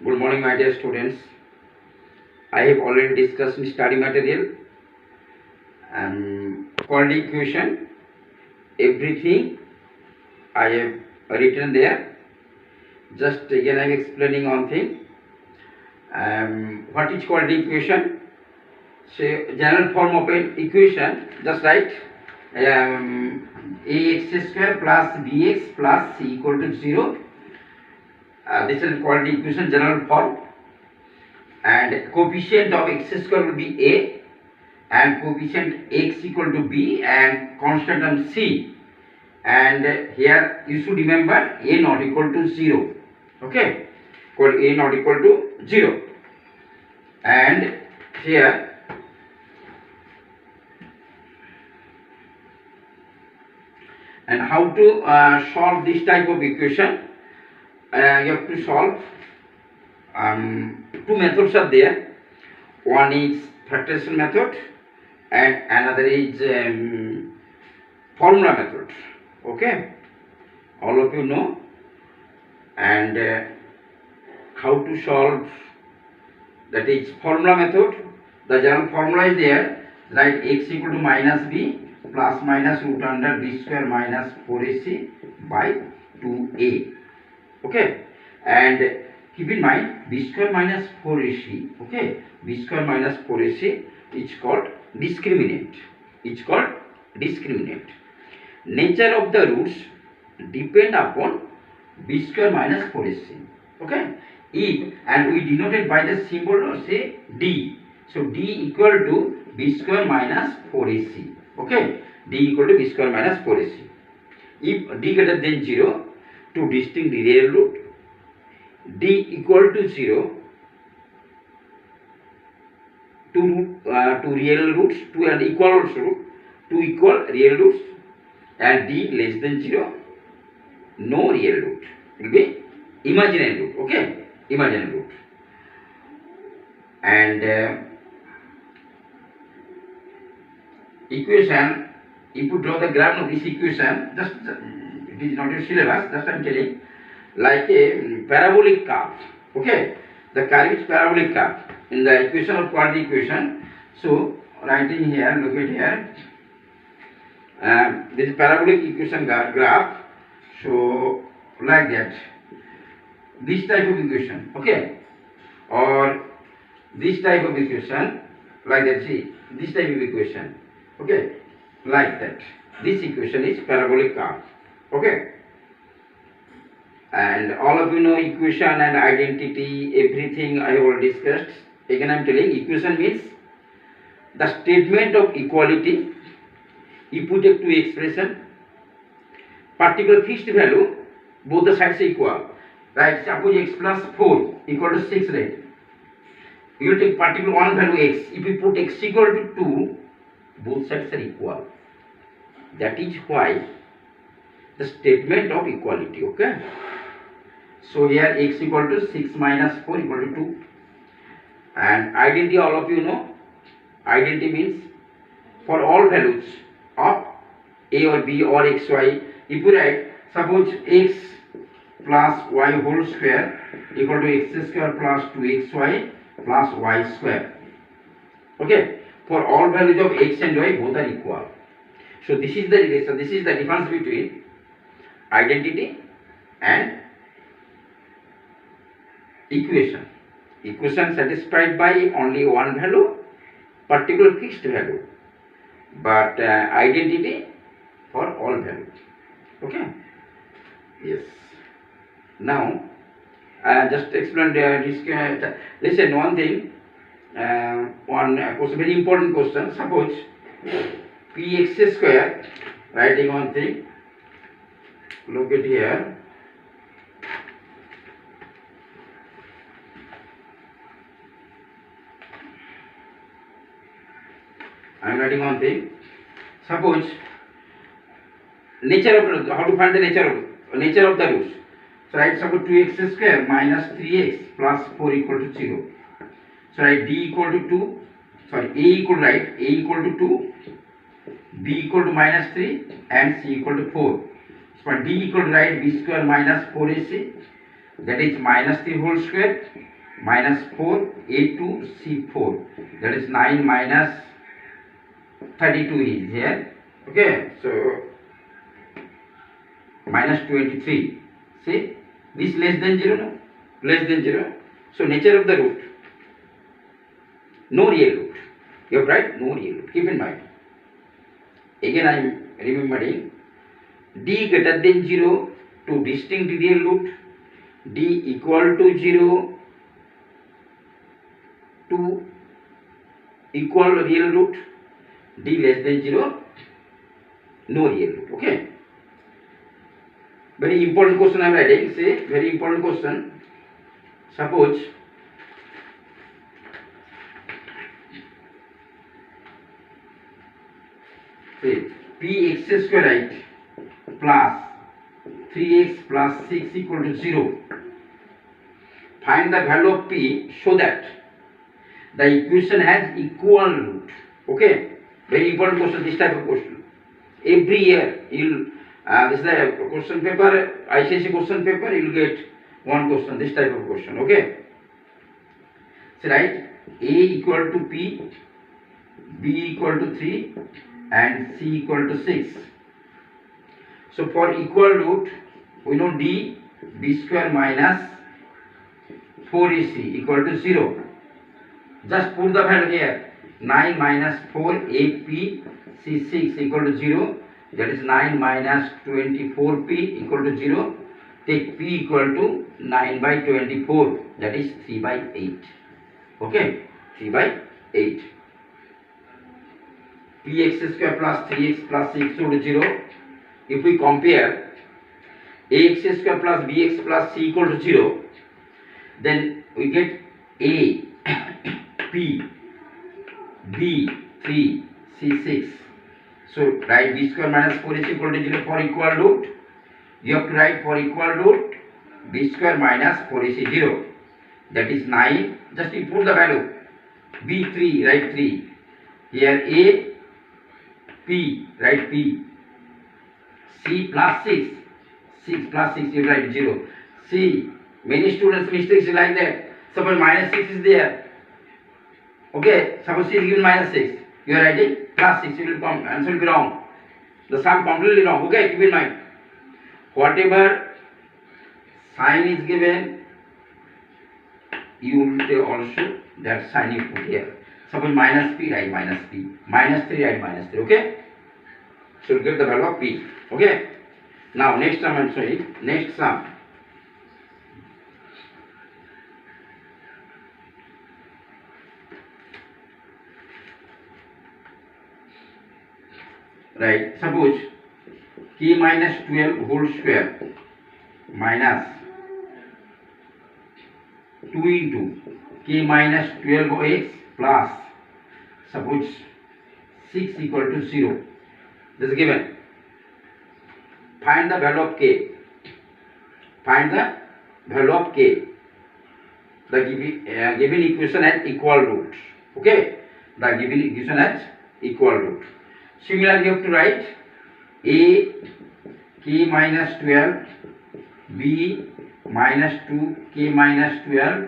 Good morning, my dear students. I have already discussed in study material and quality equation. Everything I have written there. Just again, I am explaining one thing. What is quality equation? So, general form of an equation. Just write ax square plus bx plus c equal to 0. This is quality equation general form. And coefficient of x square will be a, and coefficient x equal to b, and constant term c. And here you should remember a not equal to 0. Okay, a not equal to 0. And here and how to solve this type of equation? You have to solve. Two methods are there. One is factorization method and another is formula method. Okay, all of you know. And how to solve, that is formula method. The general formula is there. Write x equal to minus b plus minus root under b square minus 4ac by 2a. Okay, and keep in mind b square minus 4ac. Okay, b square minus 4ac is called discriminant. It's called discriminant. Nature of the roots depend upon b square minus 4ac. Okay, if, and we denote it by the symbol of say d. So d equal to b square minus 4ac. Okay, d equal to b square minus 4ac. If d greater than 0, two distinct real root, d equal to 0, two real roots, two and equal also, two equal real roots, and d less than 0, no real root. It will be imaginary root. Okay, imaginary root. And equation, if you draw the graph of this equation, just it is not your syllabus, just I am telling, like a parabolic curve. Okay, the curve is parabolic curve in the equation of quality equation. So writing here, look at here, this is parabolic equation graph. So like that, this type of equation. Okay, or this type of equation, like that. See, this type of equation. Okay, like that. This equation is parabolic curve. Okay, and all of you know equation and identity, everything I have already discussed. Again I am telling, equation means the statement of equality. You put a two expression, particular fixed value, both the sides are equal. Right, suppose x plus 4 equal to 6, right? You will take particular one value x. If you put x equal to 2, both sides are equal. That is why the statement of equality. Okay, so here x equal to 6 minus 4 equal to 2. And identity, all of you know. Identity means for all values of a or b or x, y, if you write, suppose x plus y whole square equal to x square plus 2xy plus y square. Okay, for all values of x and y, both are equal. So this is the relation, this is the difference between identity and equation. Equation satisfied by only one value, particular fixed value, but identity for all values. Okay, yes. Now just explain this. Listen, one thing, one question, very important question. Suppose px square, writing one thing, look at here. I am writing one thing. Suppose nature of, how to find the nature of the roots. So write, suppose 2x square minus 3x plus 4 equal to 0. So write d equal to 2, sorry, a equal, write a equal to 2, b equal to minus 3 and c equal to 4. So d equal to, write b square minus 4ac, that is minus 3 whole square minus 4 A2C4, that is 9 minus 32 is here. Okay, so minus 23. See, this less than 0, no? Less than 0. So nature of the root, no real root. You have right, no real root. Keep in mind. Again I am remembering, d greater than 0 to distinct real root, d equal to 0 to equal real root, d less than 0, no real root. Okay. Very important question I am writing. Say, very important question. Suppose say px square right plus 3x plus 6 equal to 0. Find the value of p so that the equation has equal root. Okay, very important question, this type of question. Every year you'll this is the question paper, ICSE question paper, you will get one question, this type of question. Okay, so write a equal to p, b equal to 3 and c equal to 6. So for equal root we know d b square minus 4ac equal to 0. Just put the value here, 9 minus 4 ap c6 equal to 0, that is 9 minus 24p equal to 0. Take p equal to 9 by 24, that is 3 by 8. Okay, 3 by 8. px square plus 3x plus 6 equal to 0. If we compare ax square plus bx plus c equal to 0, then we get a p b 3 c 6. So write b square minus 4 is equal to 0 for equal root. You have to write for equal root b square minus 4 is 0, that is 9. Just you put the value b 3, write 3 here. A p, write p. C plus 6, 6 plus 6 you write 0. See, many students mistakes like that. Suppose minus 6 is there. Okay, suppose C is given minus 6. You are writing plus 6, it will come, answer will be wrong. The sum completely wrong. Okay, keep in mind. Whatever sign is given, you will take also that sign you put here. Suppose minus p, write minus p. Minus 3, write minus 3. Okay? So you get the value of p. Okay? Now next sum I am showing. Next sum. Right, suppose k minus 12 whole square minus 2 into k minus 12x plus suppose 6 equal to 0. This is given. Find the value of k. Find the value of k. The given equation has equal root. Okay, the given equation has equal root. Similarly, you have to write a k minus 12, b minus 2 k minus 12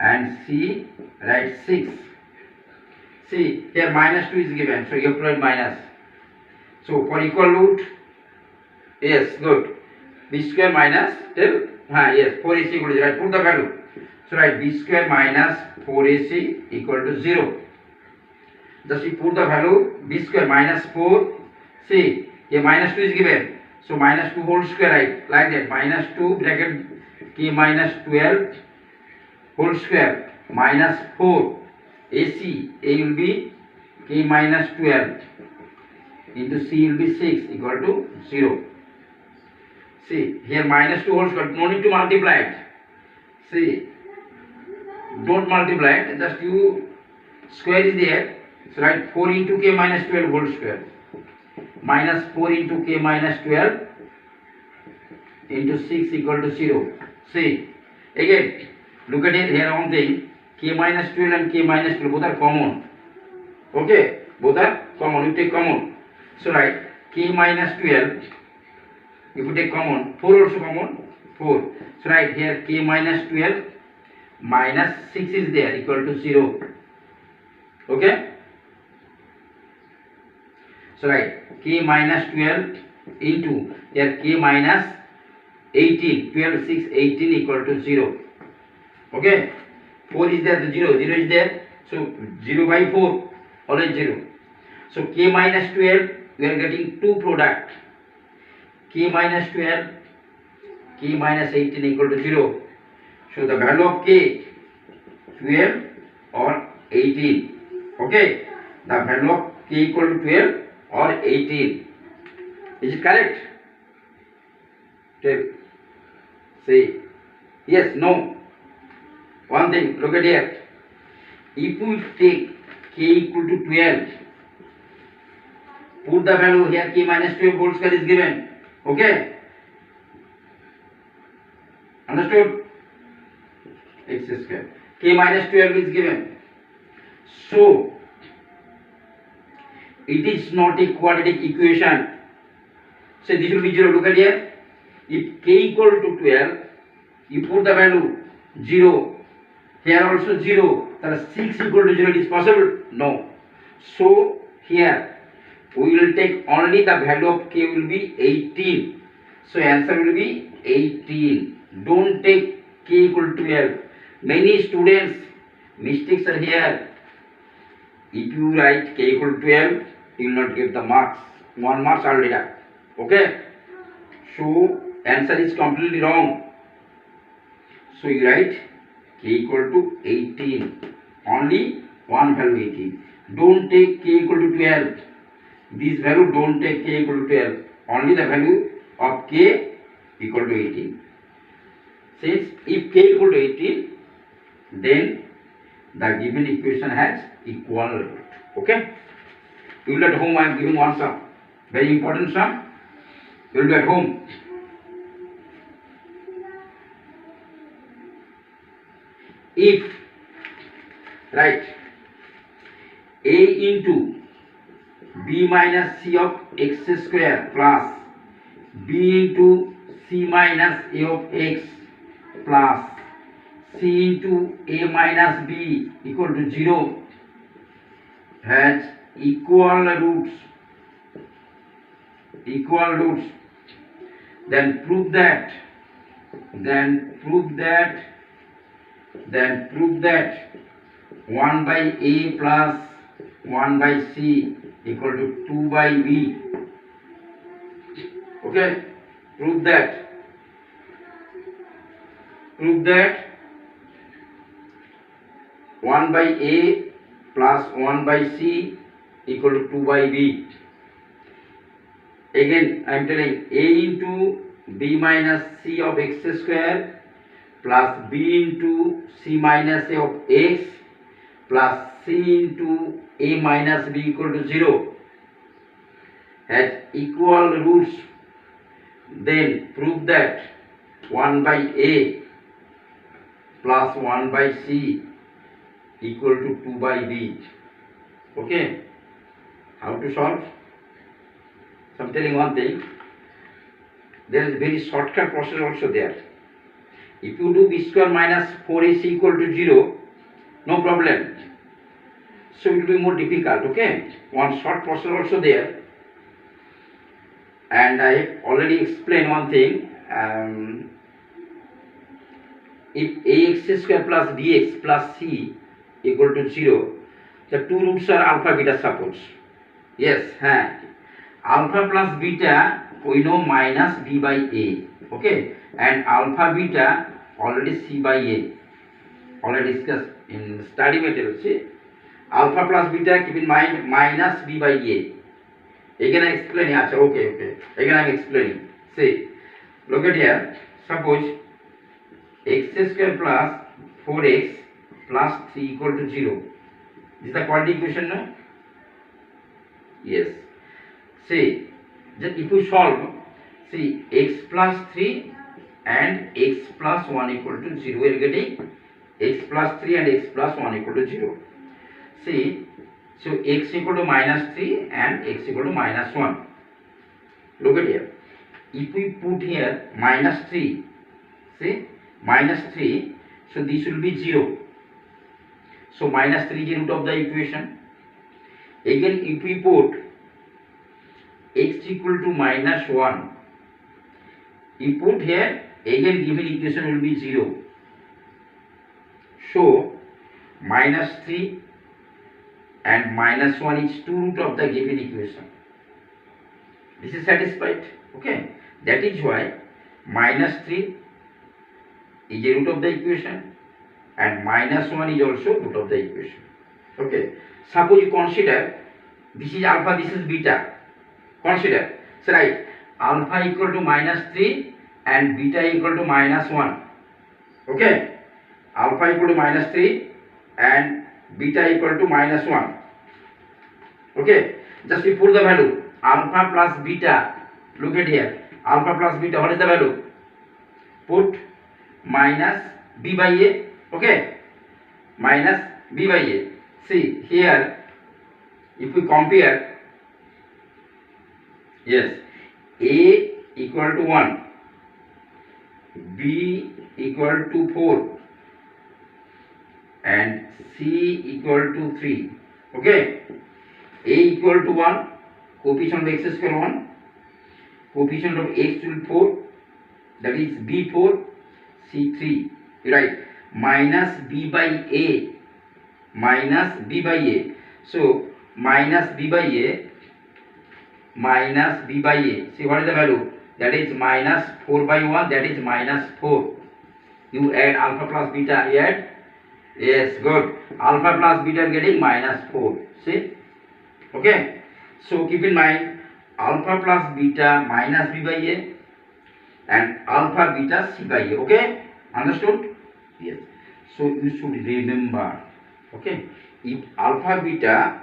and c write 6. See, here minus 2 is given, so you have to write minus. So for equal root, yes, good. B square minus till, yes, 4ac equal to 0. Right, put the value. So write b square minus 4ac equal to 0. Just you put the value b square minus 4. See, here minus 2 is given. So minus 2 whole square, right? Like that. Minus 2 bracket k minus 12 whole square minus 4 ac. A will be k minus 12 into c will be 6 equal to 0. See, here minus 2 whole square. No need to multiply it. See, don't multiply it. Just you square is there. So write 4 into k minus 12 whole square minus 4 into k minus 12 into 6 equal to 0. See, again, look at it here one thing, k minus 12 and k minus 12 both are common. Okay, both are common, you take common. So write k minus 12, if you take common, 4 also common, 4. So right here k minus 12 minus 6 is there equal to 0. Okay. So right, k minus 12 into here k minus 18, 12, 6, 18 equal to 0. Okay, 4 is there, the 0, 0 is there. So 0 by 4, always 0. So k minus 12, we are getting two product. K minus 12, k minus 18 equal to 0. So the value of k, 12 or 18. Okay, the value of k equal to 12 or 18. Is it correct? Tell. Say yes, no. One thing, look at here. If we take k equal to 12, put the value here, k minus 12 whole square is given. Okay? Understood? X square. K minus 12 is given. So, it is not a quadratic equation. So, this will be 0. Look at here. If k equal to 12, you put the value 0. Here also 0. Then 6 equal to 0. It is possible? No. So, here we will take only the value of k will be 18. So, answer will be 18. Don't take k equal to 12. Many students mistakes are here. If you write k equal to 12, you will not get the marks. 1 marks are deduct. Okay? So, answer is completely wrong. So, you write k equal to 18. Only one value 18. Don't take k equal to 12. This value don't take k equal to 12. Only the value of k equal to 18. Since if k equal to 18, then the given equation has equal root. Okay? You will at home, I am giving one sum. Very important sum. You will be at home. If, right, a into b minus c of x square plus b into c minus a of x plus c into a minus b equal to 0 has equal roots, then prove that 1 by a plus 1 by c equal to 2 by b. Okay, prove that 1 by a plus 1 by c equal to 2 by b. Again I am telling a into b minus c of x square plus b into c minus a of x plus c into a minus b equal to 0 has equal roots. Then prove that 1 by a plus 1 by c equal to 2 by b. Okay, how to solve? So I am telling one thing, there is very shortcut process also there. If you do b square minus 4ac equal to 0, no problem. So it will be more difficult. Okay, one short process also there. And I have already explained one thing. If ax square plus bx plus c equal to 0, the two roots are alpha beta suppose. Yes, alpha plus beta we know minus b by a. Okay, and alpha beta already c by a. Already discussed in study material. See, alpha plus beta keep in mind minus b by a. Again I explain. Okay. Again I am explaining. See, look at here. Suppose x square plus 4x plus 3 equal to 0. This is the quadratic equation, no? Yes. See, just if you solve, see x plus 3 and x plus 1 equal to 0. We are getting x plus 3 and x plus 1 equal to 0. See, so x equal to minus 3 and x equal to minus 1. Look at here. If we put here minus 3 See, minus 3, so this will be 0. So minus 3 is the root of the equation. Again, if we put x equal to minus 1, you put here, again given equation will be 0. So minus 3 and minus 1 is 2 root of the given equation. This is satisfied. Okay. That is why minus 3 is a root of the equation and minus 1 is also root of the equation. Okay. Suppose you consider this is alpha, this is beta. Consider. So right. Alpha equal to minus 3 and beta equal to minus 1. Okay. Alpha equal to minus 3 and beta equal to minus 1. Okay. Just we put the value. Alpha plus beta. Look at here. Alpha plus beta. What is the value? Put minus b by a. Okay. Minus b by a. See here. If we compare. Yes. A equal to 1. B equal to 4. And C equal to 3. Okay. A equal to 1. Coefficient of x square 1. Coefficient of x will 4. That is B 4. C 3. Right. Minus B by A. Minus B by A. So minus B by A. Minus B by A. See what is the value? That is minus 4 by 1. That is minus 4. You add alpha plus beta. You add. Yes, good. Alpha plus beta getting minus 4. See? Okay. So keep in mind alpha plus beta minus b by a and alpha beta c by a. Okay. Understood? Yes. So you should remember. Okay. If alpha beta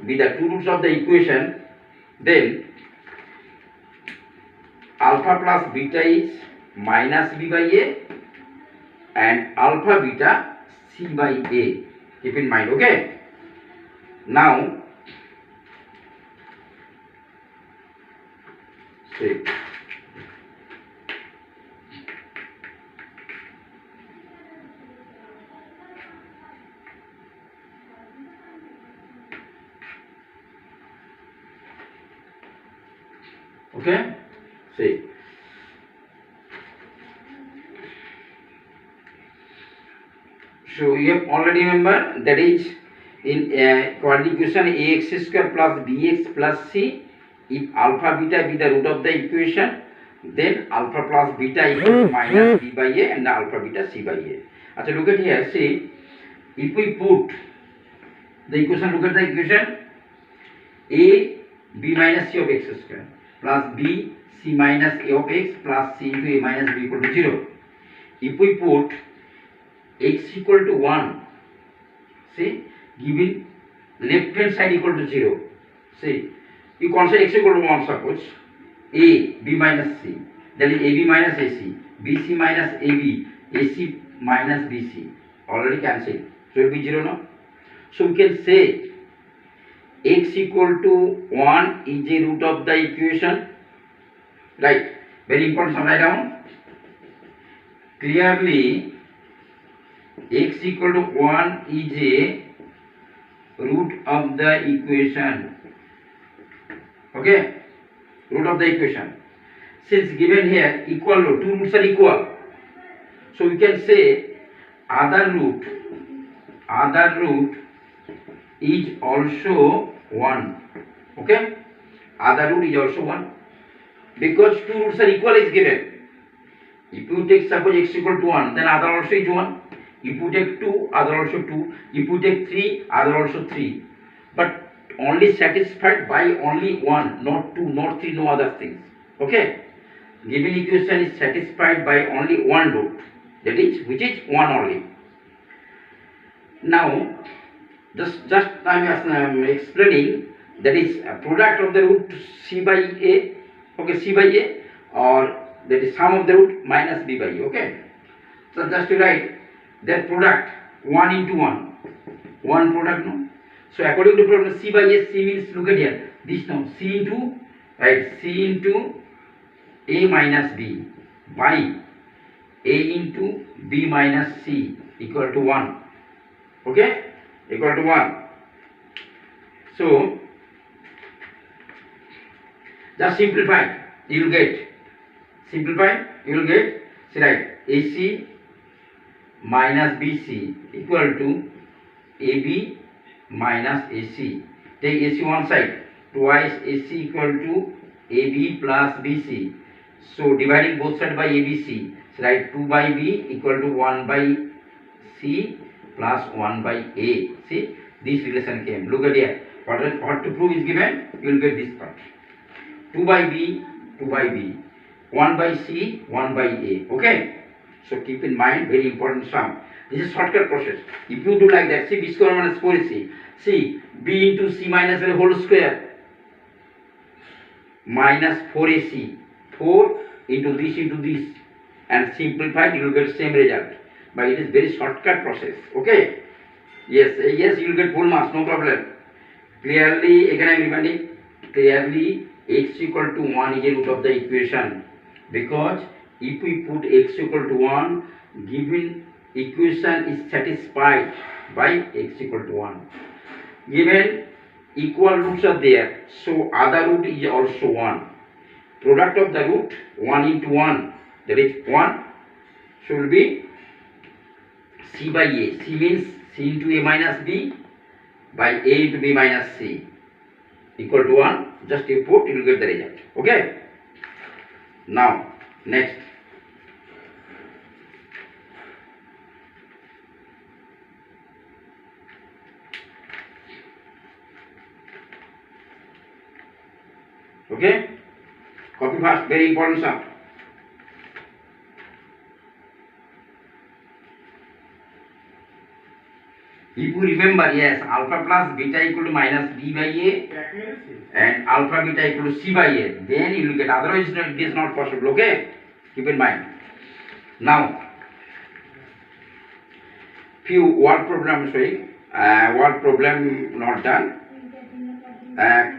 be the two roots of the equation, then alpha plus beta is minus b by a and alpha beta c by a. Keep in mind. Okay. Now see. Okay. See. So you have already remember that is in quadratic equation ax square plus bx plus c. If alpha beta be the root of the equation, then alpha plus beta equals minus b by a and alpha beta c by a. Okay, look at here. See, if we put the equation, look at the equation a b minus c of x square plus b c minus a of x plus c into a minus b equal to 0. If we put x equal to 1, see, giving left hand side equal to 0. See, you consider x equal to 1, suppose a b minus c, that is ab minus ac, bc minus ab, ac minus bc, already cancelled, so it will be 0 now. So we can say x equal to 1 is a root of the equation, right? Very important, some write down clearly. X equal to 1 is a root of the equation. Okay, root of the equation. Since given here equal root, two roots are equal, so we can say other root is also 1. Okay, other root is also 1 because two roots are equal is given. If you take suppose x equal to 1, then other also is 1. If you take 2, other also 2. If you take 3, other also 3. But only satisfied by only 1, not 2, not 3, no other things. Okay. Given equation is satisfied by only one root, that is, which is 1 only. Now, just I am explaining, that is a product of the root c by a, okay, c by a, or that is sum of the root minus b by a. Okay. So just to write that product 1 into 1, one product, no. So according to problem c by a, c means, look at here, this now c into, right, c into a minus b by A into B minus C equal to 1. Okay, equal to 1. So just simplify, you will get, simplify, you will get, see, right, AC minus BC equal to AB minus AC. Take AC one side, twice AC equal to AB plus BC. So dividing both sides by ABC, so write 2 by B equal to 1 by C plus 1 by A. See, this relation came. Look at here. What to prove is given, you will get this part. 2 by B, 2 by B. 1 by C, 1 by A. Okay? So keep in mind, very important sum. This is shortcut process. If you do like that, see B square minus 4 is C. See, B into C minus A whole square minus 4AC. 4 into this and simplified, you will get same result. But it is very shortcut process. Okay? Yes, yes, you will get full marks, no problem. Clearly, again I am reminding, clearly x equal to 1 is a root of the equation, because if we put x equal to 1, given equation is satisfied by x equal to 1. Given equal roots are there, so other root is also 1. Product of the root 1 into 1, that is 1, so will be C by A. C means C into A minus B by A into B minus C equal to 1. Just you put, you will get the result. Okay? Now, next. Okay? Copy fast, very important sum. If you remember, yes, alpha plus beta equal to minus B by A and alpha beta equal to C by A, then you will get, otherwise it is not possible. Okay? Keep in mind. Now, few word problem showing, word problem not done.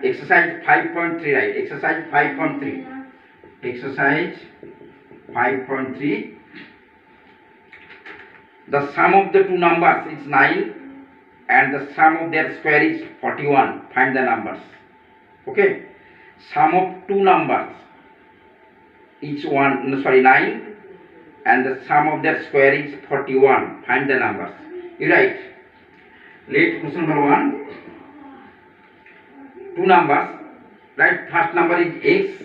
Exercise 5.3, right? Exercise 5.3. Exercise 5.3. The sum of the two numbers is 9 and the sum of their square is 41. Find the numbers. Okay? Sum of two numbers, each one, 9, and the sum of their square is 41. Find the numbers. You write. Let question number 1. Two numbers. Right? First number is x.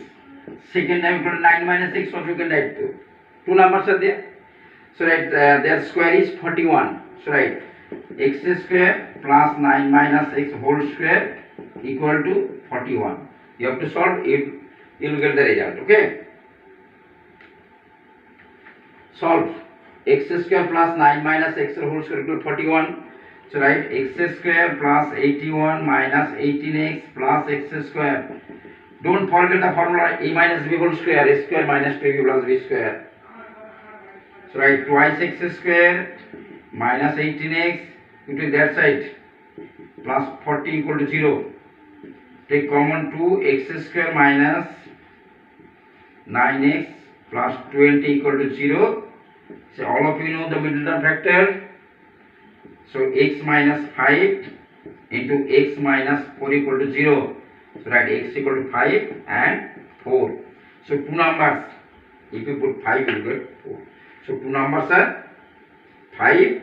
Second time equal to 9 minus x. So you can write 2. Two numbers are there. So write their square is 41. So write x square plus 9 minus x whole square equal to 41. You have to solve it. You will get the result. Okay? Solve. X square plus 9 minus x whole square equal to 41. So write x square plus 81 minus 18x plus x square. Don't forget the formula a minus b whole square, a square minus 2b plus b square. So write twice x square minus 18x into that side plus 40 equal to 0. Take common 2, x square minus 9x plus 20 equal to 0. So all of you know the middle term factor. So x minus 5 into x minus 4 equal to 0. So write x equal to 5 and 4. So two numbers. If you put 5, you will get 4. So two numbers are 5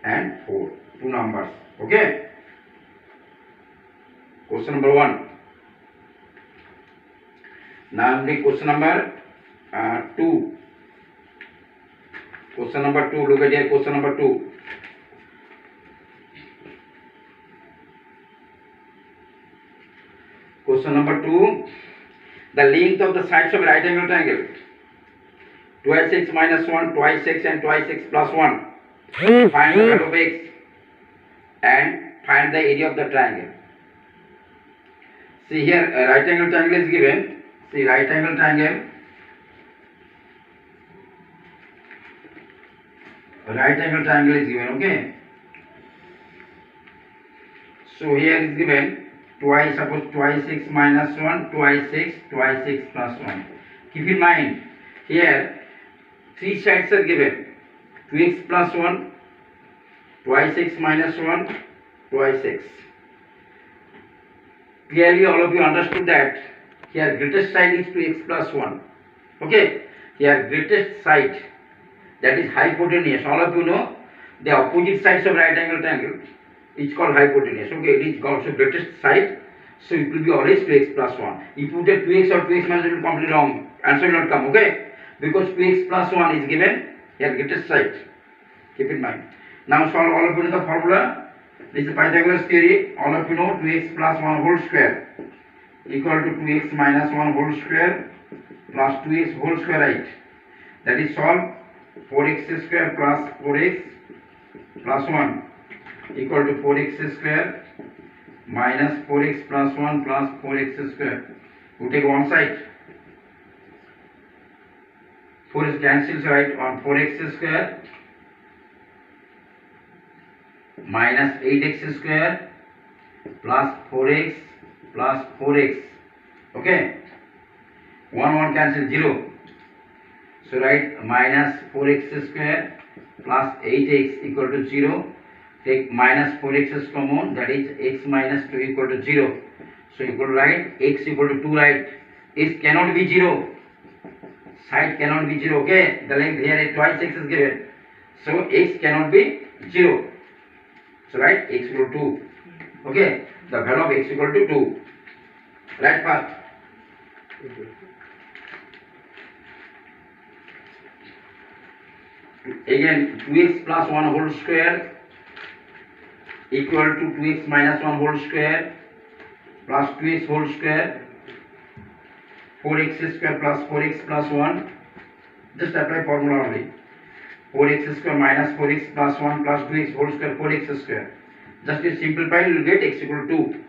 and 4. Two numbers. Okay? Question number 1. Now the question number 2. Question number 2. Look at here. Question number 2. Question number 2. The length of the sides of a right angle triangle. Twice x minus 1, twice x and twice x plus 1. Find the value of x and find the area of the triangle. See here, a right angle triangle is given. See, right angle triangle. A right angle triangle is given, okay? So here is given twice, suppose twice x minus 1, twice x plus 1. Keep in mind, here three sides are given: 2x plus 1, twice x minus 1, twice x. Clearly all of you understood that here greatest side is 2x plus 1. Okay, here greatest side, that is hypotenuse. All of you know the opposite sides of right angle triangle is called hypotenuse. Okay, it is also greatest side, so it will be always 2x plus 1. If you take 2x or 2x minus 1, it will completely wrong. Answer will not come. Okay, because 2x plus 1 is given here greatest side. Keep in mind. Now solve. All of you know the formula. This is Pythagoras theory. All of you know 2x plus 1 whole square equal to 2x minus 1 whole square plus 2x whole square, right? That is solve. 4x square plus 4x plus 1 equal to 4x square minus 4x plus 1 plus 4x square. We take one side. 4 is cancels, right, on 4x square minus 8x square plus 4x plus 4x. Okay, 1 cancel, 0. So write minus 4x square plus 8x equal to 0. Take minus 4x common, that is x minus 2 equal to 0. So equal to write x equal to 2, right? X cannot be 0. Side cannot be 0. Okay, the length here is twice x is given. So x cannot be 0. So write x equal to 2. Okay, the value of x equal to 2. Write fast. Again 2x plus 1 whole square equal to 2x minus 1 whole square plus 2x whole square, 4x square plus 4x plus 1. Just apply formula only. 4x square minus 4x plus 1 plus 2x whole square, 4x square. Just to simplify, you will get x equal to 2.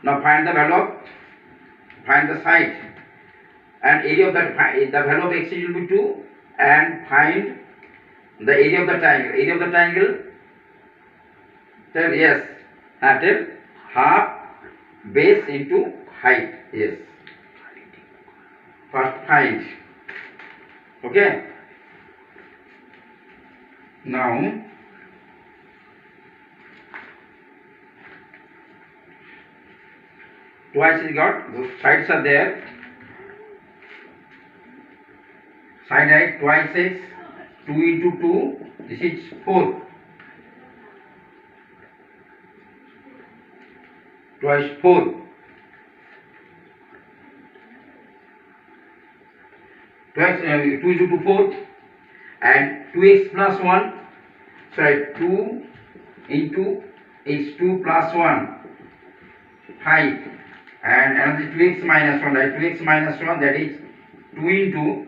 Now find the value of, find the side and area of that, the value of x will be 2, and find the area of the triangle. Area of the triangle, tell, yes, tell half base into height. Yes, first find. Okay, now twice is got, those sides are there. Side height twice x, 2 into 2, this is 4. Twice 4. Twice 2 into 2, 4. And 2x plus 1. Sorry, 2 into x2 plus 1. 5. And another 2x minus 1. Right? 2x minus 1, that is 2 into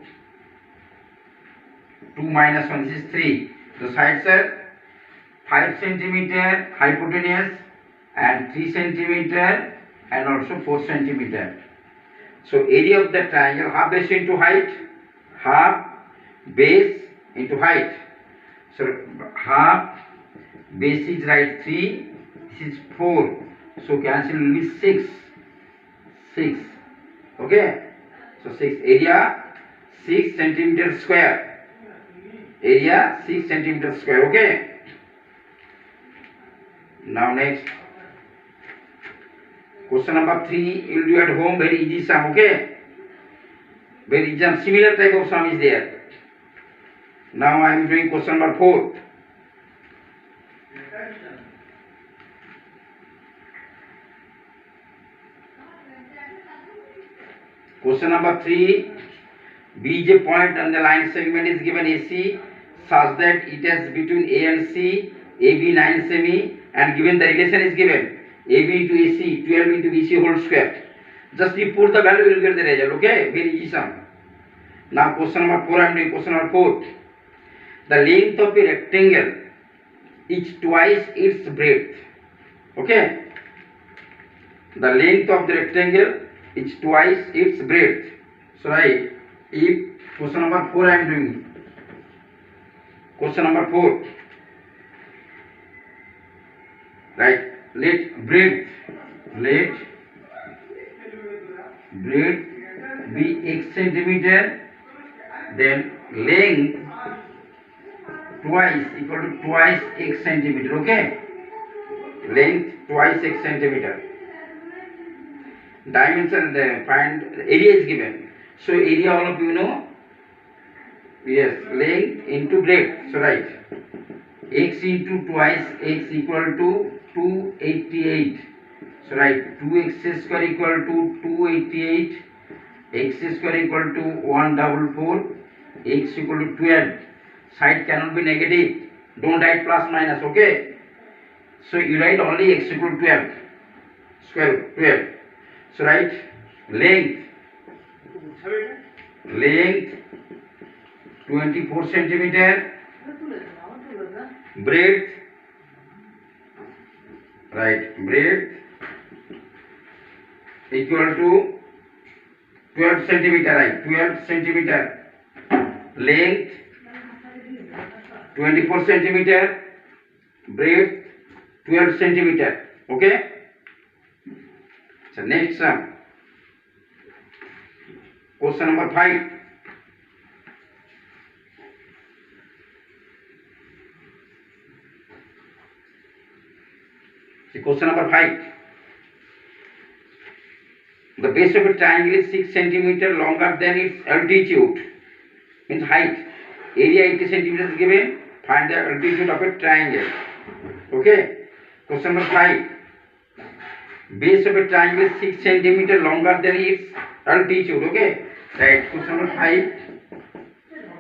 2 minus 1, this is 3. The sides are 5 centimeter hypotenuse and 3 centimeter and also 4 centimeter. So area of the triangle, half base into height, half base into height. So half base is right 3, this is 4. So cancel will be 6. 6. Okay. So 6, area 6 centimeter square. Area 6 centimeter square. Okay. Now next, question number 3 you will do at home, very easy sum. Okay, very easy sum, similar type of sum is there. Now I am doing question number 4. Question number 3, B is a point and the line segment is given AC such that it has between A and C, AB 9 semi, and given the relation is given AB into AC 12 into BC whole square. Just you put the value, you will get the result. Okay, very easy sum. Now question number 4 I am doing. Question number 4. The length of a rectangle is twice its breadth. Okay, the length of the rectangle is twice its breadth. So right, if question number 4 I am doing. Question number 4. Right, let breadth be x centimeter, then length twice equal to twice x centimeter. Okay, length twice x centimeter. Dimension, find area is given. So area all of you know. Yes, length into breadth. So right, x into twice x equal to 288. So right, 2x square equal to 288, x square equal to 144, x equal to 12. Side cannot be negative. Don't write plus minus. Okay. So you write only x equal to 12. Square root 12. So write length 24 centimeter, breadth, right, breadth equal to 12 centimeter, right, 12 centimeter, length 24 centimeter, breadth 12 centimeter. Okay. So next sum, question number 5. Question number 5. The base of a triangle is 6 centimeter longer than its altitude, means height. Area 80 centimeters is given. Find the altitude of a triangle. Okay. Question number 5. Base of a triangle is 6 centimeter longer than its altitude. Okay. Right. Question number 5.